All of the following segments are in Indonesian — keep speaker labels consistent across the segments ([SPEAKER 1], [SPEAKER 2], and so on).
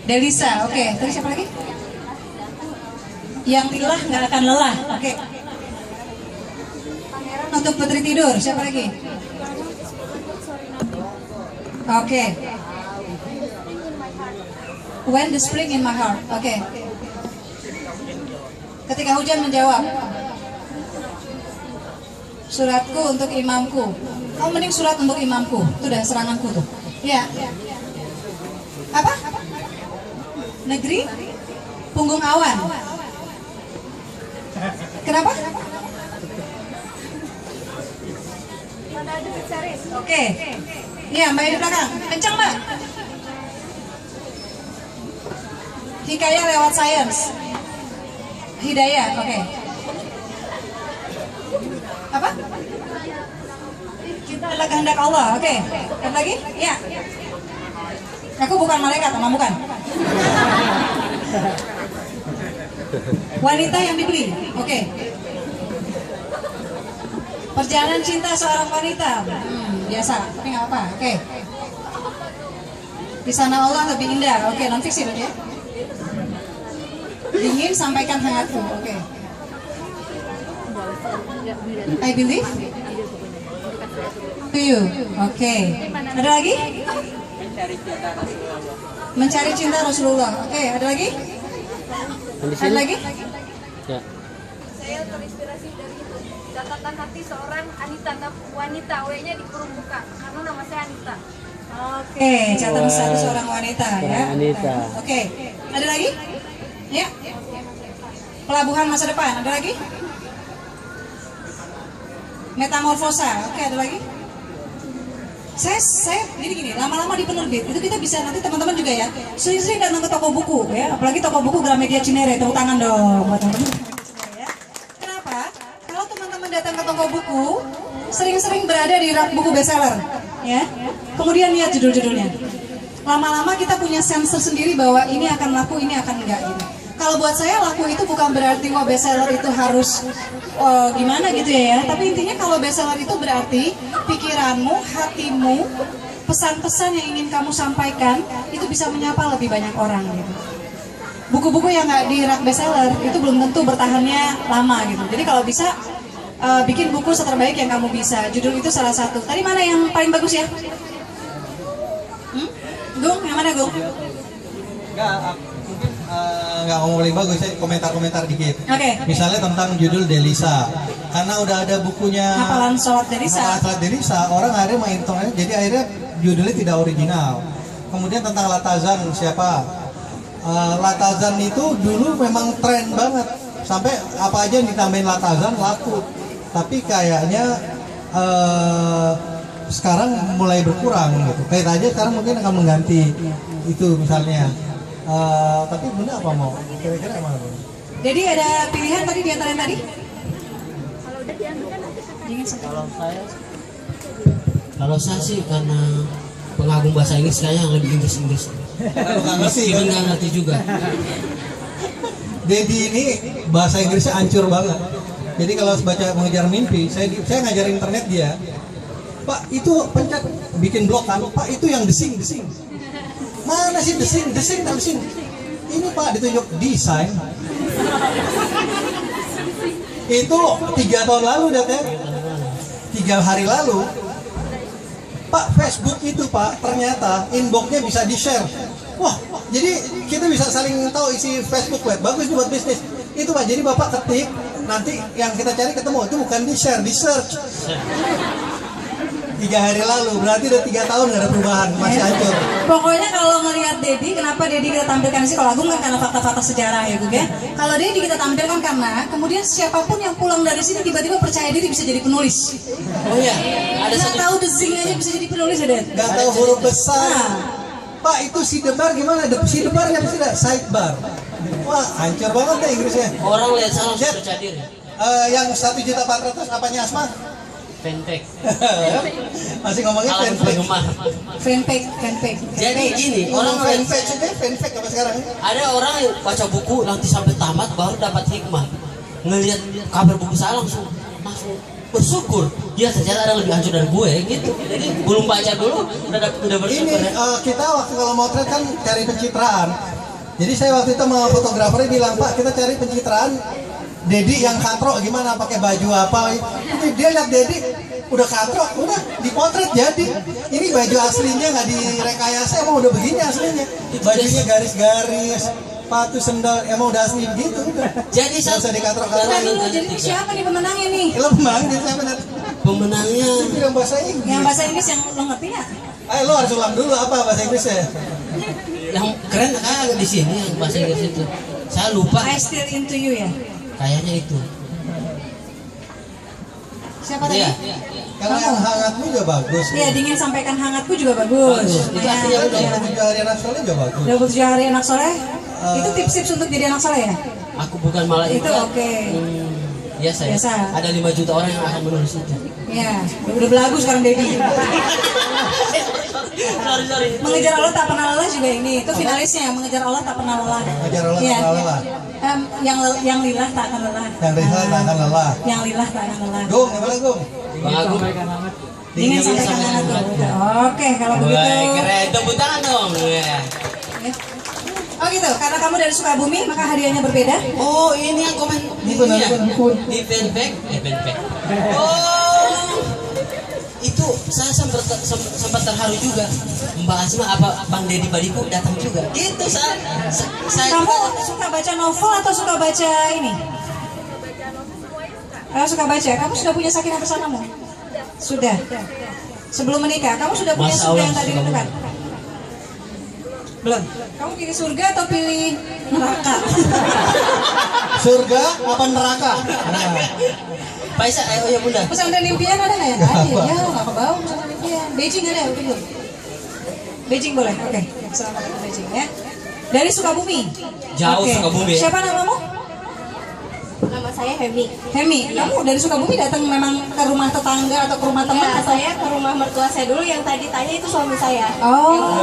[SPEAKER 1] Delisa, oke. Terus siapa lagi? Yang lelah nggak akan lelah, oke. Pangeran untuk Putri Tidur, siapa lagi? Oke. When the spring in my heart, oke. Ketika hujan menjawab. Suratku untuk imamku. Kamu mending surat untuk imamku. Itu udah seranganku tuh. Ya. Apa? Negeri punggung awan. Kenapa? Oke. Iya, Mbak di belakang. Kencang, Mbak. Hikayat lewat sains. Hidayah, oke. Apa? Kita adalah kehendak Allah, oke. Apa lagi? Ya. Aku bukan malaikat, emang bukan. Wanita yang dibeli, oke. Perjalanan cinta seorang wanita, biasa, tapi nggak apa, oke. Di sana Allah lebih indah, oke, non fiksi ya. Dingin sampaikan hangatku, oke. I believe to you, oke. Ada lagi? Mencari cinta Rasulullah, oke. Ada lagi? Ada lagi?
[SPEAKER 2] Ya.
[SPEAKER 3] Saya terinspirasi dari catatan hati seorang Anita, wanita, W-nya di kurung buka karena nama saya Anita.
[SPEAKER 1] Oke, catatan satu seorang wanita ya.
[SPEAKER 2] Wanita.
[SPEAKER 1] Oke, ada lagi? Ya. Pelabuhan masa depan, ada lagi? Metamorfosa, oke, ada lagi? Saya gini, lama-lama di penerbit itu kita bisa nanti teman-teman juga ya sering-sering datang ke toko buku ya, apalagi toko buku Gramedia Cinere, tepuk tangan dong buat teman-teman ya. Kenapa? Kalau teman-teman datang ke toko buku sering-sering berada di rak buku bestseller ya, kemudian lihat judul-judulnya, lama-lama kita punya sensor sendiri bahwa ini akan laku, ini akan enggak gitu. Kalau buat saya laku itu bukan berarti wah bestseller itu harus gimana gitu ya, tapi intinya kalau bestseller itu berarti pikiranmu, hatimu, pesan-pesan yang ingin kamu sampaikan itu bisa menyapa lebih banyak orang gitu. Buku-buku yang nggak di rak bestseller itu belum tentu bertahannya lama gitu. Jadi kalau bisa bikin buku seterbaik yang kamu bisa. Judul itu salah satu. Tadi mana yang paling bagus ya? Gung, yang mana Gung?
[SPEAKER 4] Nggak ngomong paling bagus, saya komentar-komentar dikit.
[SPEAKER 1] Oke.
[SPEAKER 4] Misalnya tentang judul Delisa, karena udah ada bukunya
[SPEAKER 1] Hafalan sholat Delisa.
[SPEAKER 4] Hafalan sholat Delisa, orang akhirnya main tongnya, jadi akhirnya judulnya tidak original. Kemudian tentang Latazan, siapa? Latazan itu dulu memang tren banget, sampai apa aja yang ditambahin Latazan laku. Tapi kayaknya sekarang mulai berkurang gitu. Kayak aja sekarang mungkin akan mengganti itu misalnya. Tapi Bunda apa mau? Kira-kira mana Bunda?
[SPEAKER 1] Jadi ada pilihan tadi di antara yang tadi?
[SPEAKER 2] Kalau saya sih karena pengagum bahasa Inggris kayaknya yang lebih Inggris.
[SPEAKER 4] Nggak ngerti kan?
[SPEAKER 2] Nggak ngerti juga.
[SPEAKER 4] Dedi ini bahasa Inggrisnya hancur banget. Jadi kalau baca mengejar mimpi, saya ngajarin internet dia. Pak itu pencet bikin blog kan? Pak itu yang desing. Mana sih desing. Ini Pak ditunjuk desain. Itu 3 tahun lalu datang. 3 hari lalu. Pak Facebook itu Pak ternyata inboxnya bisa di share. Wah, jadi kita bisa saling tahu isi Facebook web. Bagus buat bisnis. Itu Pak. Jadi Bapak ketik nanti yang kita cari ketemu. Itu bukan di share, di search. 3 hari lalu, berarti udah 3 tahun gak ada perubahan, masih hancur.
[SPEAKER 1] Pokoknya kalau ngelihat Dedi, kenapa Dedi kita tampilkan sih? Kalau Agung kan karena fakta-fakta sejarah ya Gung ya. Kalau Dedi kita tampilkan karena kemudian siapapun yang pulang dari sini tiba-tiba percaya diri bisa jadi penulis.
[SPEAKER 2] Oh iya, ada
[SPEAKER 1] Nggak
[SPEAKER 2] satu.
[SPEAKER 1] tahu desing aja bisa jadi penulis ya Den.
[SPEAKER 4] Gak tahu huruf besar.
[SPEAKER 1] Nah.
[SPEAKER 4] Pak itu sidebar gimana? Sidebarnya apa sih? Sidebar. Wah hancur banget deh Inggrisnya.
[SPEAKER 2] Orang lihat salah
[SPEAKER 4] Jet.
[SPEAKER 2] percaya diri.
[SPEAKER 4] Yang 1.400.000 apanya Asma?
[SPEAKER 2] Fanpage.
[SPEAKER 4] Masih ngomongin
[SPEAKER 2] Alam
[SPEAKER 4] fanpage.
[SPEAKER 2] penggemar.
[SPEAKER 1] Fanpage.
[SPEAKER 2] Jadi gini, orang
[SPEAKER 4] fanpage aja fanpage apa sekarang?
[SPEAKER 2] ada orang yang baca buku nanti sampai tamat baru dapat hikmah. Ngelihat kabar buku saya langsung bersyukur. Dia ternyata ada lebih hancur dari gue gitu. Jadi belum baca dulu udah bersyukur.
[SPEAKER 4] Ini
[SPEAKER 2] Ya.
[SPEAKER 4] kita waktu kalau mau trade kan cari pencitraan. Jadi saya waktu itu sama fotografernya bilang, Pak kita cari pencitraan Dedi yang katro gimana, pakai baju apa. Dia lihat Dedi udah katro, udah dipotret jadi. Ini baju aslinya nggak direkayasa, emang udah begini aslinya. Bajunya garis-garis, sepatu sendal, emang udah asli begitu.
[SPEAKER 2] Jadi
[SPEAKER 4] Nggak usah dikatrok-katrok.
[SPEAKER 1] Nah dulu, jadi siapa nih pemenangnya nih?
[SPEAKER 4] Lemang dia siapa nanti?
[SPEAKER 2] pemenangnya
[SPEAKER 4] Itu yang bahasa Inggris.
[SPEAKER 1] Yang bahasa Inggris yang lo ngerti ya?
[SPEAKER 4] Ayo lo harus ulang dulu apa bahasa Inggrisnya.
[SPEAKER 2] yang keren kan di sini yang bahasa Inggris itu. Saya lupa.
[SPEAKER 1] I still into you ya?
[SPEAKER 2] Kayaknya itu.
[SPEAKER 1] Siapa tadi?
[SPEAKER 2] Iya.
[SPEAKER 4] Kalau yang hangatmu juga bagus.
[SPEAKER 1] Iya, dingin sampaikan hangatku juga bagus.
[SPEAKER 2] Bagus. Itu artinya
[SPEAKER 1] Ya,
[SPEAKER 2] udah.
[SPEAKER 1] ya.
[SPEAKER 4] 27 hari anak soleh juga bagus.
[SPEAKER 1] 27 hari anak soleh? Itu tips-tips untuk jadi anak soleh ya?
[SPEAKER 2] Aku bukan malaikat.
[SPEAKER 1] Itu oke.
[SPEAKER 2] Biasa ya.
[SPEAKER 1] Biasa.
[SPEAKER 2] Ada 5 juta orang yang akan menulis itu.
[SPEAKER 1] Ya, udah belagu sekarang Dedi.
[SPEAKER 2] Sorry.
[SPEAKER 1] Mengejar Allah tak pernah lelah juga ini. Itu finalisnya, mengejar Allah tak pernah lelah.
[SPEAKER 4] Mengejar Allah tak
[SPEAKER 1] Iya.
[SPEAKER 4] pernah lelah.
[SPEAKER 1] Yang lillah tak akan lelah.
[SPEAKER 4] Yang Rizal tak akan lelah.
[SPEAKER 1] Yang lillah tak akan lelah.
[SPEAKER 4] Gung, gimana Gung?
[SPEAKER 2] Bang Agung.
[SPEAKER 1] Dingin sampaikan hangatku. Oke, kalau begitu.
[SPEAKER 2] Wah, keren. Tepuk tangan dong. Ya.
[SPEAKER 1] Ya. Oh gitu, karena kamu dari Sukabumi maka hadiahnya berbeda.
[SPEAKER 2] Oh, ini yang komen.
[SPEAKER 4] Ini benar,
[SPEAKER 2] Iya.
[SPEAKER 4] benar.
[SPEAKER 2] Di fanpage. Oh. Itu saya sempat terharu juga. Mbak Asma apa Bang Deddy Badiku datang juga. Itu saya
[SPEAKER 1] Kamu suka baca novel atau suka baca ini? Suka baca. Kamu sudah punya sakinah bersamamu? Sudah. Sebelum menikah, kamu sudah punya
[SPEAKER 2] Masya
[SPEAKER 1] surga
[SPEAKER 2] Allah,
[SPEAKER 1] yang tadi
[SPEAKER 2] suka
[SPEAKER 1] ditentukan? Belum. Kamu pilih surga atau pilih neraka?
[SPEAKER 4] Surga apa neraka? Nah,
[SPEAKER 2] Pak Isa, ayo ya Bunda.
[SPEAKER 1] Pesantren impian ada nggak ya? Nggak ada. Ya, nggak kebawa pesantren impian. Beijing ada, belum? Beijing boleh. Oke. Selamat datang Beijing ya. Dari Sukabumi.
[SPEAKER 2] Jauh
[SPEAKER 1] Oke.
[SPEAKER 2] Sukabumi.
[SPEAKER 1] Siapa namamu?
[SPEAKER 3] Nama saya Hemi.
[SPEAKER 1] Hemi. Kamu dari Sukabumi datang memang ke rumah tetangga atau ke rumah teman?
[SPEAKER 3] Ya,
[SPEAKER 1] atau?
[SPEAKER 3] saya ke rumah mertua saya dulu, yang tadi tanya itu suami saya.
[SPEAKER 1] Oh.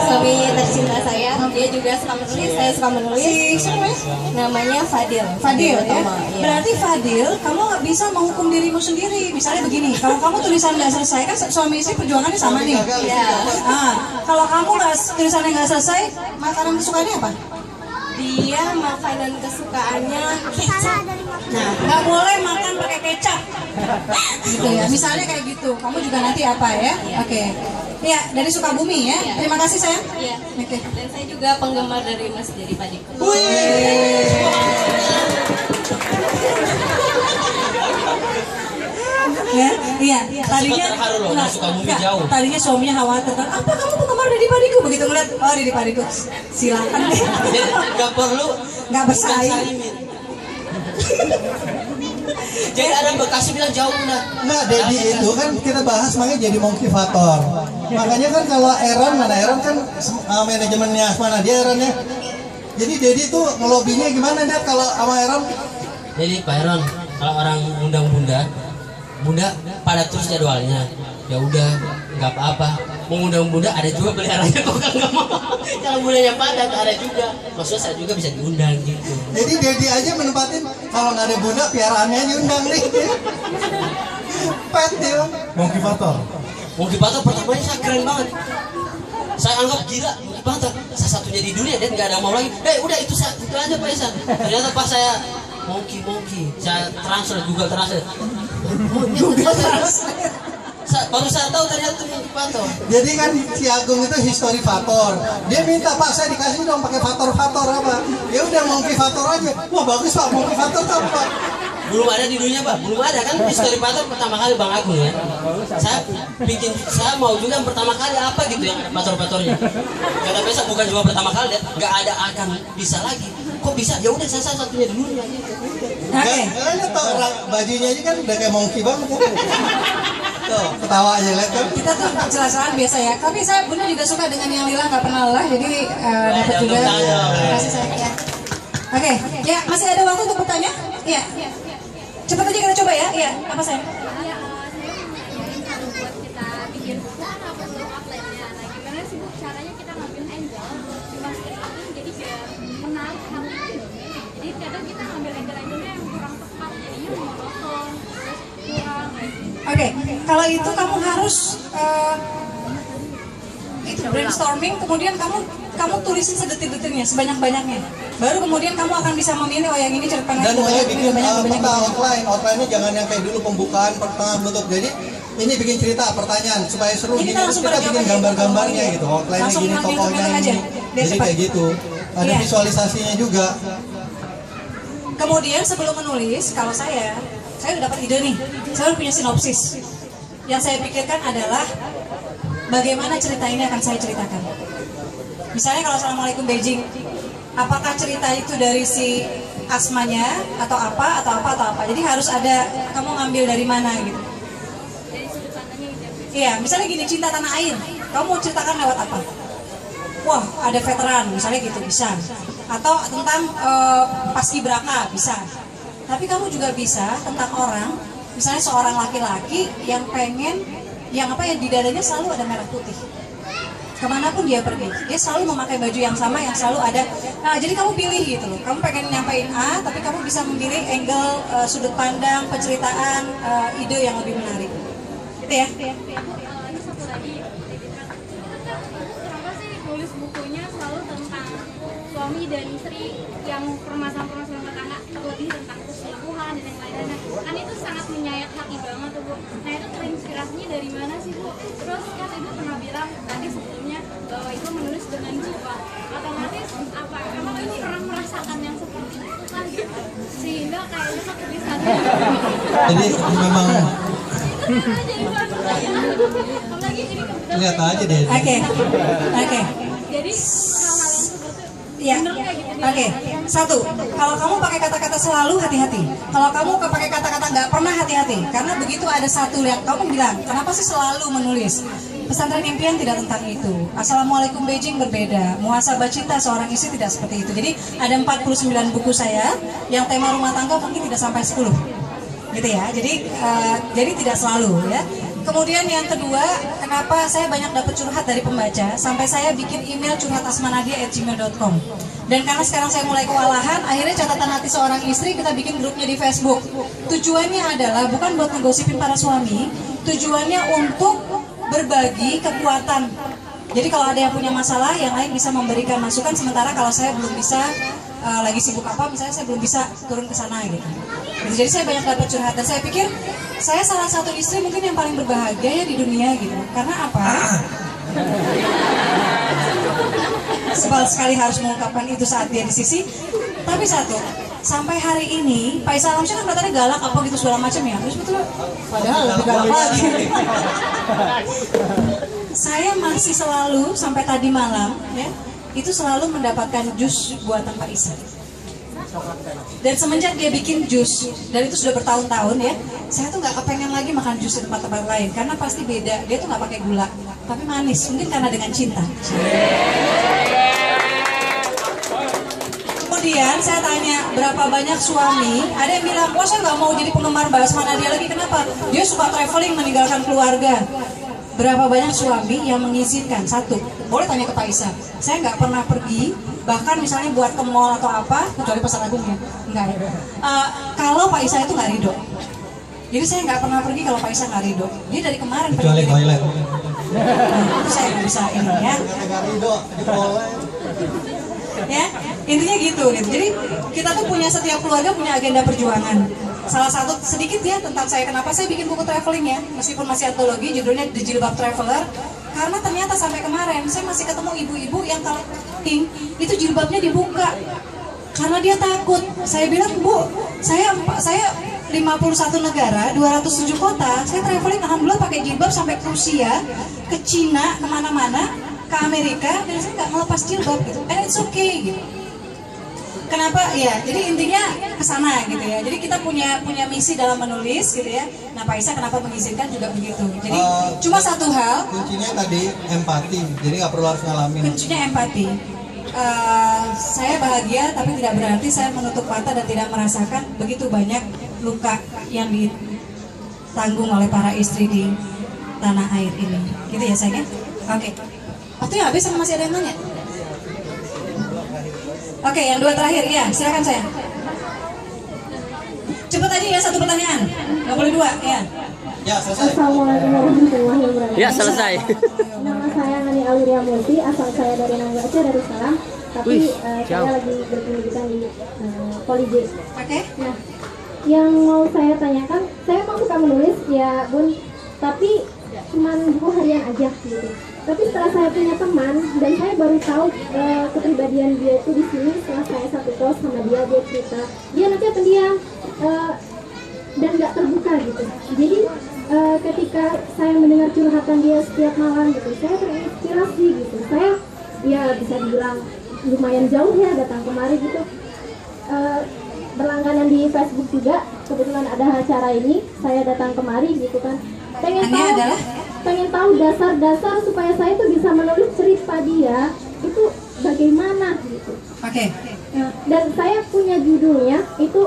[SPEAKER 3] Suami tercinta saya, dia juga suka menulis, saya suka menulis.
[SPEAKER 1] Si siapa namanya?
[SPEAKER 3] Namanya Fadil.
[SPEAKER 1] Fadil ya?
[SPEAKER 3] Utama, iya.
[SPEAKER 1] Berarti Fadil, kamu nggak bisa menghukum dirimu sendiri. Misalnya begini, kalau kamu tulisan nggak selesai, kan suami istri perjuangannya sama nih.
[SPEAKER 3] Iya.
[SPEAKER 1] Kalau kamu nggak tulisannya nggak selesai, makanan kesukaannya apa?
[SPEAKER 3] Dia makanan kesukaannya kecap.
[SPEAKER 1] Nah, nggak boleh makan pakai kecap. Gitu ya. Misalnya kayak gitu. Kamu juga nanti apa ya? Oke. Iya, dari Sukabumi ya. Terima kasih sayang.
[SPEAKER 3] Iya.
[SPEAKER 1] Oke.
[SPEAKER 3] Dan saya juga penggemar dari Mas Deddy Badiku.
[SPEAKER 1] Ya, iya. Tadinya
[SPEAKER 2] terharu loh,
[SPEAKER 1] enggak,
[SPEAKER 2] dari Sukabumi
[SPEAKER 1] enggak.
[SPEAKER 2] jauh.
[SPEAKER 1] Tadinya suaminya khawatir kan. Apa kamu penggemar Deddy Badiku? Begitu ngeliat, oh Deddy Badiku, silakan deh.
[SPEAKER 2] Jadi nggak perlu
[SPEAKER 1] Nggak bersaing.
[SPEAKER 2] salimin. Jadi ada Bekasi bilang jauh Bunda.
[SPEAKER 4] Nah, Dedi itu kan kita bahas makanya jadi motivator. Makanya kan kalau Aaron mana Aaron kan manajemennya mana dia Aaronnya. Jadi Dedi tuh ngelobinya gimana dia kalau sama Aaron?
[SPEAKER 2] Jadi Pak Heron, kalau orang undang Bunda pada terus jadwalnya. Ya udah, nggak apa-apa. Mau undang Bunda ada juga peliharanya kok nggak mau. Kalau Bundanya padat ada juga. Maksudnya saya juga bisa diundang gitu.
[SPEAKER 4] Jadi Dedi aja menempatin kalau nggak ada Bunda piaraannya diundang nih. Pet dia. Motivator.
[SPEAKER 2] Motivator pertamanya saya keren banget. Saya anggap gila motivator. Saya satunya di dunia dan nggak ada mau lagi. Udah itu aja Pak Isa. Ternyata pas saya monkey, saya transfer Google Translate.
[SPEAKER 1] Google Translate.
[SPEAKER 2] Baru saya tahu ternyata itu motivator.
[SPEAKER 4] Jadi kan si Agung itu historifator. Dia minta Pak saya dikasih dong pakai fator apa? Ya udah motivator aja. Wah bagus Pak motivator tuh apa?
[SPEAKER 2] Belum ada di dunia Pak, belum ada kan historifator pertama kali Bang Agung ya. Saya mau juga yang pertama kali apa gitu yang ada fator-fatornya. Kata biasa bukan cuma pertama kali, nggak ada akan bisa lagi. Kok bisa? Ya udah saya satunya di dunia gitu.
[SPEAKER 1] Oke.
[SPEAKER 4] Kalian tahu bajunya aja kan udah kayak monkey banget kan? Tuh ketawa aja lihat kan?
[SPEAKER 1] Kita tuh jelas-jelas biasa ya. Tapi saya benar juga suka dengan yang lila nggak pernah lelah. Jadi dapat juga. Terima kasih sayang ya. Oke, ya masih ada waktu untuk bertanya? Iya. Cepat aja kita coba ya. Iya. Apa sayang?
[SPEAKER 3] Ya, saya mau nanyain buat kita bikin buku kan apa tuh outline-nya. Nah, gimana sih Bu caranya kita ngambil angle dimasukin jadi biar menarik hati. Jadi kadang kita ngambil angle-angle-nya yang kurang tepat, jadinya monoton, terus kurang kayak gitu.
[SPEAKER 1] Oke, kalau itu kamu harus itu itu brainstorming, kemudian kamu tulisin sedetil-detilnya, sebanyak-banyaknya. Baru kemudian kamu akan bisa memilih, oh yang ini cerita
[SPEAKER 4] Dan mulai bikin peta
[SPEAKER 1] banyak.
[SPEAKER 4] outline-nya jangan yang kayak dulu pembukaan, pertengahan, penutup. Jadi ini bikin cerita, pertanyaan supaya seru.
[SPEAKER 1] Ini
[SPEAKER 4] Gini,
[SPEAKER 1] kita
[SPEAKER 4] terus
[SPEAKER 1] langsung
[SPEAKER 4] kita
[SPEAKER 1] pada
[SPEAKER 4] bikin
[SPEAKER 1] jawab aja.
[SPEAKER 4] gambar-gambarnya gitu, outline-nya
[SPEAKER 1] Langsung
[SPEAKER 4] gini,
[SPEAKER 1] ngambil
[SPEAKER 4] tokohnya
[SPEAKER 1] kemetek aja,
[SPEAKER 4] ini.
[SPEAKER 1] biar
[SPEAKER 4] Jadi
[SPEAKER 1] cepat.
[SPEAKER 4] kayak gitu. Ada
[SPEAKER 1] Iya.
[SPEAKER 4] visualisasinya juga.
[SPEAKER 1] Kemudian sebelum menulis, kalau saya udah dapat ide nih, saya udah punya sinopsis. Yang saya pikirkan adalah bagaimana cerita ini akan saya ceritakan. Misalnya kalau Assalamualaikum Beijing, apakah cerita itu dari si Asmanya atau apa. Jadi harus ada, kamu ngambil dari mana gitu.
[SPEAKER 3] Dari sudut pandangnya gitu.
[SPEAKER 1] Iya, misalnya gini, cinta tanah air, kamu mau ceritakan lewat apa? Wah, ada veteran, misalnya gitu, bisa. Atau tentang paskibraka, bisa. Tapi kamu juga bisa tentang orang, misalnya seorang laki-laki yang pengen, yang di dadanya selalu ada merah putih. Kemanapun dia pergi, dia selalu memakai baju yang sama, yang selalu ada. Nah, jadi kamu pilih gitu loh. Kamu pengen nyampein A, tapi kamu bisa memilih angle, sudut pandang, penceritaan, ide yang lebih menarik. Gitu ya.
[SPEAKER 3] Ini satu lagi, kenapa sih nulis bukunya selalu tentang suami dan istri yang permasalahan rumah tangga, terlebih tentang perselingkuhan dan yang lain-lainnya. Kan itu sangat menyayat hati banget tuh Bu. Nah itu terinspirasinya dari mana sih Bu? Terus kan Ibu pernah bilang tadi sebelumnya bahwa Ibu menulis dengan jiwa. Otomatis apa? Emang Ibu pernah merasakan yang seperti itu kan gitu? Sehingga kayaknya kok tulisannya
[SPEAKER 4] Jadi memang
[SPEAKER 3] jadi apalagi ini kebetulan
[SPEAKER 4] lihat aja deh.
[SPEAKER 1] Oke.
[SPEAKER 3] jadi hal-hal yang seperti
[SPEAKER 1] Iya. Oke. Satu, kalau kamu pakai kata-kata selalu, hati-hati. Kalau kamu pakai kata-kata nggak pernah, hati-hati. Karena begitu ada satu yang kamu bilang, kenapa sih selalu menulis? Pesantren impian tidak tentang itu. Assalamualaikum Beijing berbeda. Muhasabah cinta seorang istri tidak seperti itu. Jadi ada 49 buku saya yang tema rumah tangga mungkin tidak sampai 10. Gitu ya. Jadi tidak selalu ya. Kemudian yang kedua, kenapa saya banyak dapat curhat dari pembaca sampai saya bikin email curhatasmanadia@gmail.com. Dan karena sekarang saya mulai kewalahan, akhirnya catatan hati seorang istri kita bikin grupnya di Facebook. Tujuannya adalah bukan buat ngegosipin para suami, tujuannya untuk berbagi kekuatan. Jadi kalau ada yang punya masalah, yang lain bisa memberikan masukan. Sementara kalau saya belum bisa, lagi sibuk apa, misalnya saya belum bisa turun ke sana gitu. Jadi saya banyak dapat curhat dan saya pikir saya salah satu istri mungkin yang paling berbahagia ya di dunia gitu. Karena apa? Sebal sekali harus mengungkapkan itu saat dia di sisi. Tapi satu, sampai hari ini Pak Isa Alamsyah kan katanya galak apa gitu segala macam ya. Terus betul, padahal lebih galak lagi. Saya masih selalu sampai tadi malam ya, itu selalu mendapatkan jus buatan Pak Isa. Dan semenjak dia bikin jus, dan itu sudah bertahun-tahun ya, saya tuh nggak kepengen lagi makan jus di tempat-tempat lain karena pasti beda. Dia tuh nggak pakai gula, tapi manis. Mungkin karena dengan cinta. Kemudian saya tanya berapa banyak suami, ada yang bilang, wah saya nggak mau jadi penggemar Basmana dia lagi. Kenapa? Dia suka traveling meninggalkan keluarga. Berapa banyak suami yang mengizinkan? Satu, boleh tanya ke Pak Isa. Saya nggak pernah pergi, bahkan misalnya buat ke mall atau apa, kecuali Pasar Agung ya, enggak ya. Kalau Pak Isa itu nggak ridho. Jadi saya nggak pernah pergi kalau Pak Isa nggak ridho. Dia dari kemarin
[SPEAKER 4] Kecuali
[SPEAKER 1] pergi.
[SPEAKER 4] toilet.
[SPEAKER 1] Itu saya nggak bisa ini ya.
[SPEAKER 4] Nggak ridho, di toilet.
[SPEAKER 1] Ya, intinya gitu. Jadi kita tuh punya, setiap keluarga punya agenda perjuangan. Salah satu sedikit ya tentang saya, kenapa saya bikin buku traveling ya, meskipun masih antologi, judulnya The Jilbab Traveler. Karena ternyata sampai kemarin saya masih ketemu ibu-ibu yang kalau camping itu jilbabnya dibuka karena dia takut. Saya bilang, Bu, saya 51 negara, 207 kota, saya traveling alhamdulillah pakai jilbab sampai ke Rusia, ke Cina, kemana-mana, ke Amerika, dan saya nggak melepas jilbab gitu. And it's okay gitu. Kenapa? Ya, jadi intinya ke sana gitu ya. Jadi kita punya misi dalam menulis gitu ya. Nah, Pak Isa kenapa mengizinkan juga begitu. Jadi cuma satu hal,
[SPEAKER 4] Kuncinya tadi empati, jadi nggak perlu harus ngalamin.
[SPEAKER 1] kuncinya empati. Saya bahagia tapi tidak berarti saya menutup mata dan tidak merasakan begitu banyak luka yang ditanggung oleh para istri di tanah air ini. Gitu ya sayangnya? Oke. Waktunya habis sama masih ada yang nanya? Oke, yang dua terakhir ya, silakan saya. Cepet aja ya, satu pertanyaan, nggak boleh dua ya.
[SPEAKER 4] Ya, selesai.
[SPEAKER 5] Assalamualaikum warahmatullahi wabarakatuh.
[SPEAKER 2] Ya, selesai.
[SPEAKER 5] Nama saya Nani Aulia Multi, asal saya dari Nangga Aceh, dari Salam. Tapi saya lagi berpendidikan di Poli J.
[SPEAKER 1] Oke.
[SPEAKER 5] Nah, yang mau saya tanyakan, saya emang suka menulis ya Bun, tapi cuman buku harian aja gitu. Tapi setelah saya punya teman dan saya baru tahu kepribadian dia itu di sini setelah saya satu kos sama dia cerita, dia nanti pendiam dan nggak terbuka gitu. Jadi ketika saya mendengar curhatan dia setiap malam gitu, saya terinspirasi gitu. Saya ya bisa dibilang lumayan jauh ya datang kemari gitu. Berlangganan di Facebook juga, kebetulan ada acara ini, saya datang kemari gitu kan. Pengen tahu dasar-dasar supaya saya tuh bisa menulis cerita dia itu bagaimana gitu.
[SPEAKER 1] Oke.
[SPEAKER 5] Nah, dan saya punya judulnya itu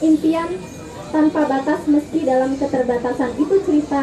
[SPEAKER 5] impian tanpa batas meski dalam keterbatasan. Itu cerita